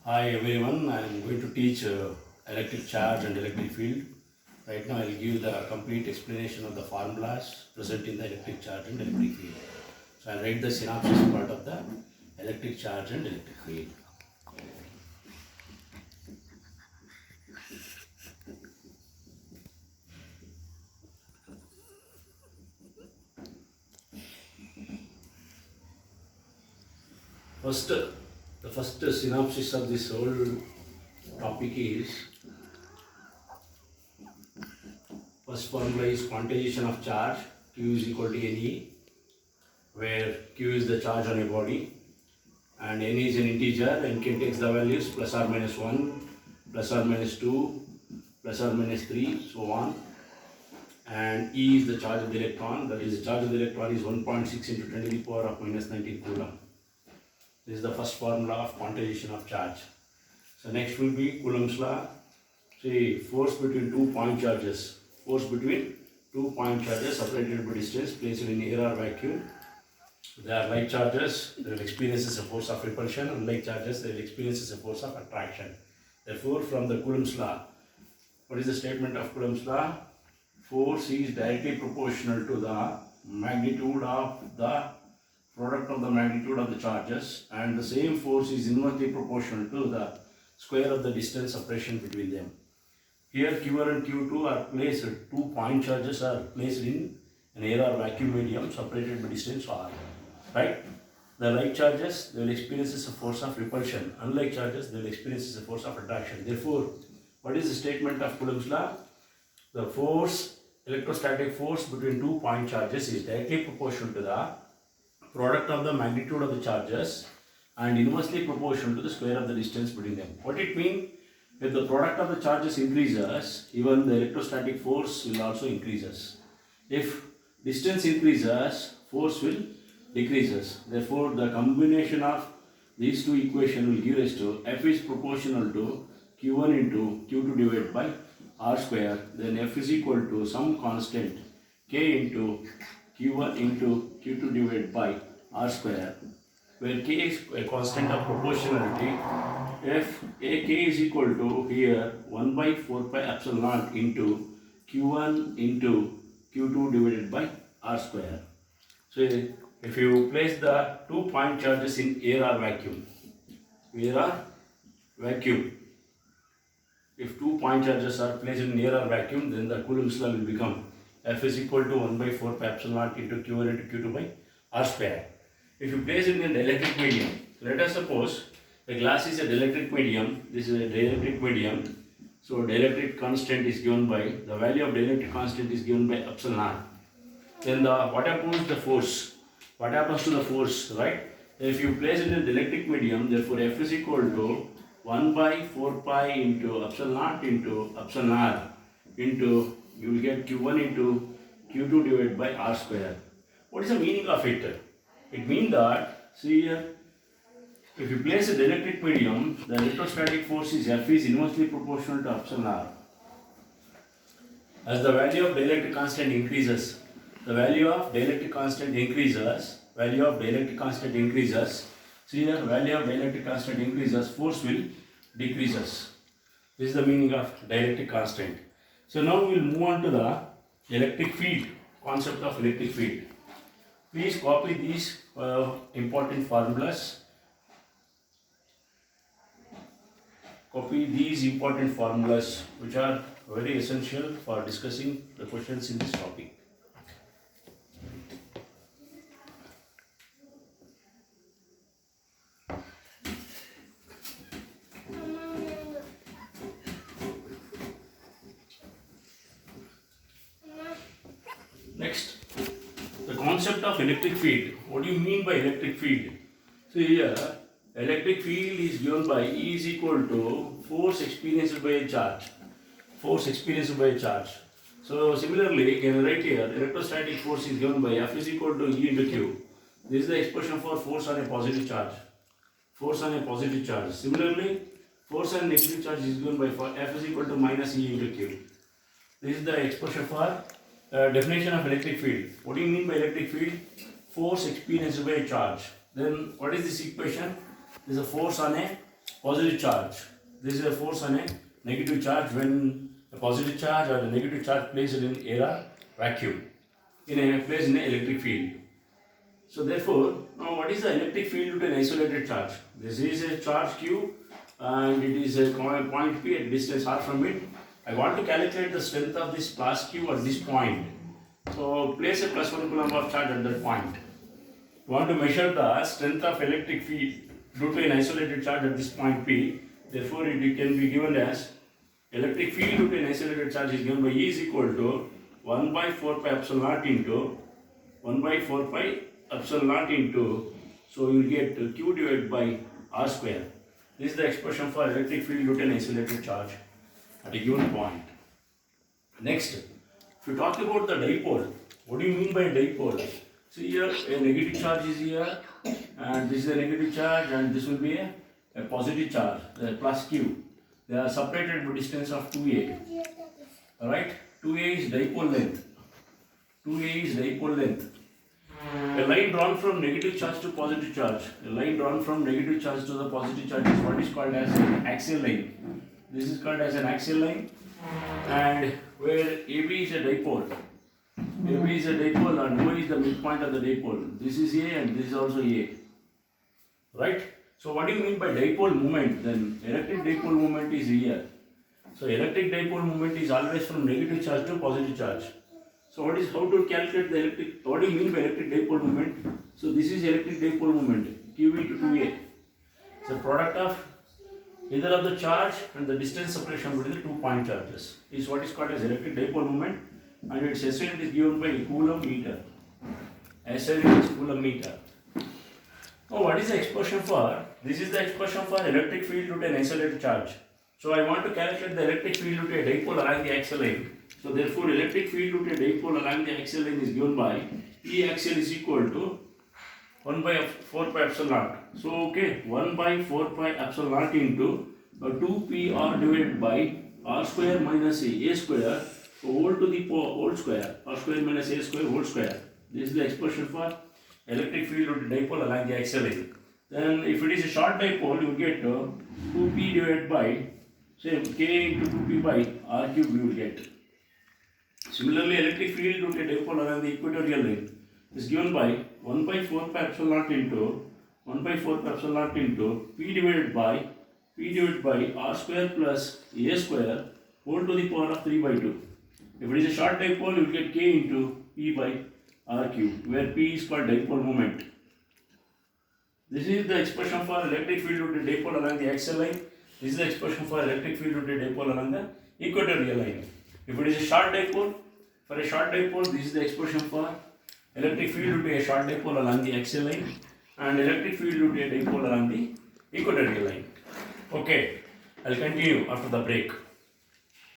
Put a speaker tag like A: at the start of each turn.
A: Hi everyone, I am going to teach electric charge and electric field. Right now I will give the complete explanation of the formulas present in the electric charge and electric field. So I will write the synopsis part of the electric charge and electric field. The first synopsis of this whole topic is, first formula is quantization of charge, Q is equal to Ne, where Q is the charge on a body and N is an integer and can takes the values plus or minus 1, plus or minus 2, plus or minus 3, so on. And E is the charge of the electron, that is the charge of the electron is 1.6 into 10 to the power of minus 19 coulomb. This is the first formula of quantization of charge. So next will be Coulomb's law. See, force between 2 point charges. Force between 2 point charges separated by distance placed in air or vacuum. They are like charges, they will experience a force of repulsion. Unlike charges, they will experience a force of attraction. Therefore, from the Coulomb's law, what is the statement of Coulomb's law? Force is directly proportional to the magnitude of the product of the magnitude of the charges, and the same force is inversely proportional to the square of the distance separation between them. Here Q1 and Q2 are placed, 2 point charges are placed in an air or vacuum medium separated by distance r. Right? The like charges, they will experience a force of repulsion. Unlike charges, they will experience a force of attraction. Therefore, what is the statement of Coulomb's law? The force, electrostatic force between 2 point charges is directly proportional to the product of the magnitude of the charges and inversely proportional to the square of the distance between them. What it means? If the product of the charges increases, even the electrostatic force will also increases. If distance increases, force will decreases. Therefore, the combination of these two equations will give us to F is proportional to Q1 into Q2 divided by R square. Then F is equal to some constant K into Q1 into Q2 divided by R square, where K is a constant of proportionality. If AK is equal to here 1 by 4 pi epsilon naught into Q1 into Q2 divided by R square. So if you place the 2 point charges in air or vacuum, if 2 point charges are placed in air or vacuum, then the Coulomb's law will become F is equal to 1 by 4 pi epsilon naught into Q1 into Q2 by R square. If you place it in an electric medium, let us suppose the glass is a dielectric medium, this is a dielectric medium, so dielectric constant is given by, the value of dielectric constant is given by epsilon naught. Then what happens to the force? What happens to the force, right? If you place it in a dielectric medium, therefore F is equal to 1 by 4 pi into epsilon naught into epsilon r into, you will get Q1 into Q2 divided by R square. What is the meaning of it? It means that, see here, if you place a dielectric medium, the electrostatic force is F is inversely proportional to epsilon r. As the value of dielectric constant increases, value of dielectric constant increases, see here, value of dielectric constant increases, force will decreases. This is the meaning of dielectric constant. So now we will move on to the electric field, concept of electric field. Please copy these important formulas. Copy these important formulas which are very essential for discussing the questions in this topic. Next, the concept of electric field. What do you mean by electric field? So here, electric field is given by E is equal to force experienced by a charge. So similarly, you can write here, electrostatic force is given by F is equal to E into Q. This is the expression for force on a positive charge. Similarly, force on a negative charge is given by F is equal to minus E into Q. This is the expression for definition of electric field. What do you mean by electric field? Force experienced by a charge. Then what is this equation? There is a force on a positive charge. This is a force on a negative charge when a positive charge or a negative charge placed in air or vacuum in a place in an electric field. So therefore, now what is the electric field due to an isolated charge? This is a charge Q and it is a point P at distance r from it. I want to calculate the strength of this plus Q at this point. So place a plus 1 coulomb of charge at that point. You want to measure the strength of electric field due to an isolated charge at this point P. Therefore, it can be given as electric field due to an isolated charge is given by E is equal to 1 by 4 pi epsilon naught into 1 by 4 pi epsilon naught into, so you will get Q divided by R square. This is the expression for electric field due to an isolated charge at a given point. Next, if you talk about the dipole, what do you mean by dipole? See here, a negative charge is here, and this is a negative charge, and this will be a positive charge, the plus Q. They are separated by distance of 2a. Alright, 2a is dipole length. 2a is dipole length. A line drawn from negative charge to positive charge. A line drawn from negative charge to the positive charge is what is called as an axial line. This is called as an axial line, and where AB is a dipole. AB is a dipole and O is the midpoint of the dipole. This is A and this is also A. Right? So what do you mean by dipole moment? Then electric dipole moment is here. So electric dipole moment is always from negative charge to positive charge. So how to calculate the electric, what do you mean by electric dipole moment? So this is electric dipole moment, Q into 2A. It's a product of either of the charge and the distance separation between the 2 point charges. Is what is called as electric dipole moment, and its SI unit is given by coulomb meter. SI unit is coulomb meter. Now what is the expression for? This is the expression for electric field due to an isolated charge. So I want to calculate the electric field due to a dipole along the axial line. So therefore electric field due to a dipole along the axial line is given by E axial is equal to 1 by 4 pi epsilon naught. So okay, 1 by 4 pi epsilon naught into 2pr divided by r square minus a square whole to the whole square, r square minus a square whole square. This is the expression for electric field due to dipole along the axial line. Then if it is a short dipole, you will get 2p divided by, say, k into 2p by r cube you will get. Similarly, electric field due to a dipole along the equatorial line is given by 1 by 4 pi epsilon naught into 1 by 4 pi epsilon naught into p divided by r square plus a square whole to the power of 3 by 2. If it is a short dipole, you will get k into p by r cube, where p is called dipole moment. This is the expression for electric field due to dipole along the axial line. This is the expression for electric field due to dipole along the equatorial line. If it is a short dipole, for a short dipole, this is the expression for electric field due to a short dipole along the axial line, and electric field due to a dipole along the equatorial line. Okay, I'll continue after the break.